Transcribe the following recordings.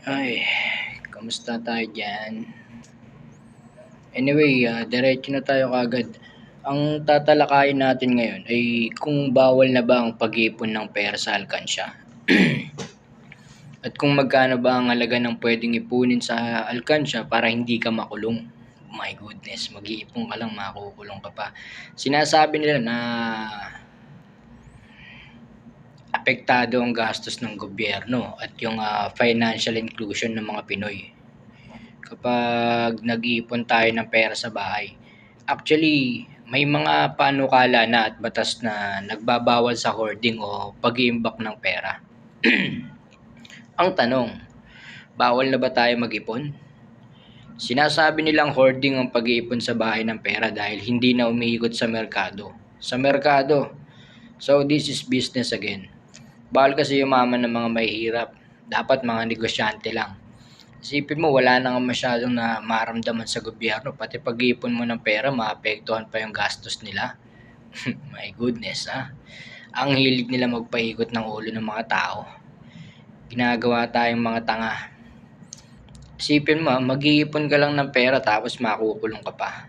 Ay, kamusta tayo dyan? Anyway, diretso na tayo kagad. Ang tatalakayin natin ngayon ay kung bawal na ba ang pag-iipon ng pera sa alkansya. At kung magkano ba ang halaga ng pwedeng ipunin sa alkansya para hindi ka makulong. My goodness, mag-iipon ka lang, makukulong ka pa. Sinasabi nila na apektado ang gastos ng gobyerno at yung financial inclusion ng mga Pinoy kapag nag-iipon tayo ng pera sa bahay. Actually, may mga panukala na at batas na nagbabawal sa hoarding o pag-iimbak ng pera. Ang tanong, bawal na ba tayo mag-ipon? Sinasabi nilang hoarding ang pag-iipon sa bahay ng pera dahil hindi na umiikot sa merkado. Sa merkado. So this is business again. Bawal kasi yumaman ng mga mahihirap. Dapat mga negosyante lang. Isipin mo, wala na nga masyadong na maramdaman sa gobyerno. Pati pag-iipon mo ng pera, maapektuhan pa yung gastos nila. My goodness, ha? Ang hilig nila magpaikot ng ulo ng mga tao. Ginagawa tayong mga tanga. Isipin mo, mag-iipon ka lang ng pera tapos makukulong ka pa.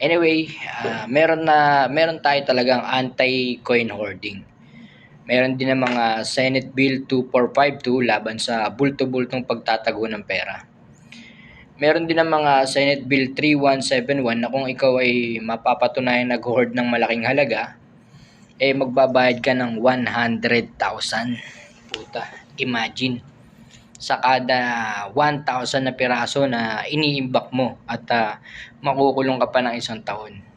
Anyway, meron tayo talagang anti-coin hoarding. Meron din ng mga Senate Bill 2452 laban sa bulto-bultong pagtatago ng pera. Meron din ng mga Senate Bill 3171 na kung ikaw ay mapapatunayan nag-hoard ng malaking halaga, magbabayad ka ng 100,000. Puta, imagine. Sa kada 1,000 na piraso na iniimbak mo at makukulong ka pa ng 1 taon.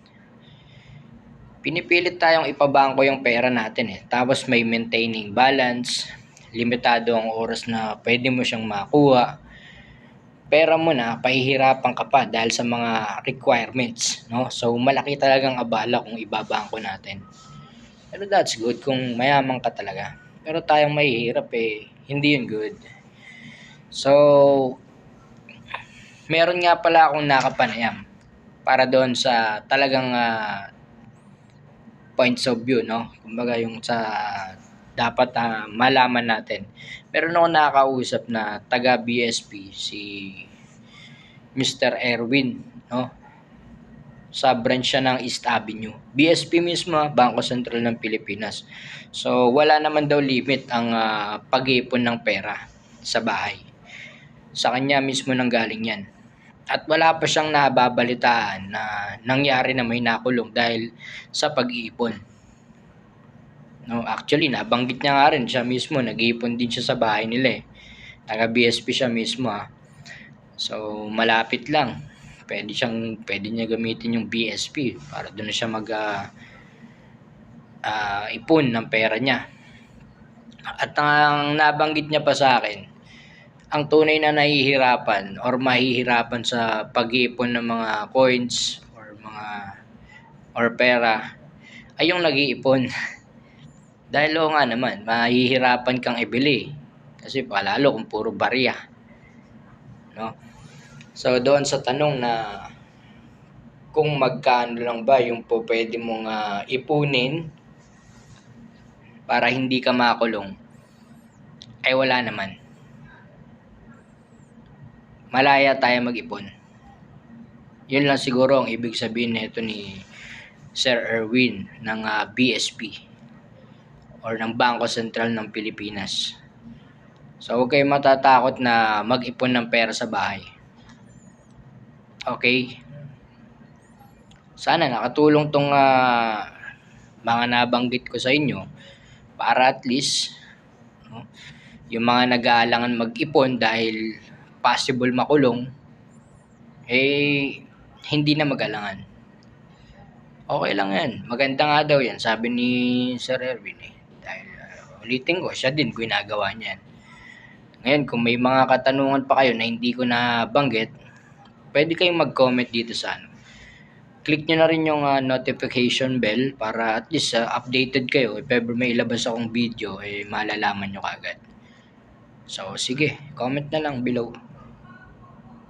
Pinipilit tayong ipabangko yung pera natin Tapos may maintaining balance, limitado ang oras na pwede mo siyang makuha. Pera mo na, pahihirapan ka pa dahil sa mga requirements, no? So malaki talagang abala kung ibabangko natin. Pero that's good kung mayaman ka talaga. Pero tayong mahihirap hindi yun good. So, meron nga pala akong nakapanayam para doon sa talagang points of view, no? Kumbaga yung sa dapat malaman natin. Meron akong nakakausap na taga BSP, si Mr. Erwin, no? Sa branch siya ng East Avenue. BSP mismo, Bangko Sentral ng Pilipinas. So, wala naman daw limit ang pag-iipon ng pera sa bahay. Sa kanya mismo nanggaling yan. At wala pa siyang nababalitaan na nangyari na may nakulong dahil sa pag-iipon. No, actually, nabanggit niya nga rin, siya mismo, nag-iipon din siya sa bahay nila Taga BSP siya mismo So, malapit lang. Pwede niya gamitin yung BSP para doon siya ipon ng pera niya. At ang nabanggit niya pa sa akin, ang tunay na nahihirapan or mahihirapan sa pag-iipon ng mga coins or pera ay yung nag-iipon. Dahil nga naman, mahihirapan kang ibili kasi palalo kung puro barya, no? So doon sa tanong na kung magkano lang ba yung pwede mong ipunin para hindi ka makulong, ay wala naman. Malaya tayo mag-ipon. Yun lang siguro ang ibig sabihin nito ni Sir Erwin ng BSP or ng Bangko Sentral ng Pilipinas. So huwag kayong matatakot na mag-ipon ng pera sa bahay. Okay? Sana nakatulong tong mga nabanggit ko sa inyo para at least yung mga nag-aalangan mag-ipon dahil possible makulong, hindi na mag-alangan. Okay lang yan. Maganda nga daw yan, sabi ni Sir Erwin Dahil ulitin ko, siya din ginagawa niyan. Ngayon, kung may mga katanungan pa kayo na hindi ko nabanggit, pwede kayong mag-comment dito sa Click nyo na rin yung notification bell para at least updated kayo. If ever may ilabas akong video, malalaman nyo kagad. So, sige, comment na lang below.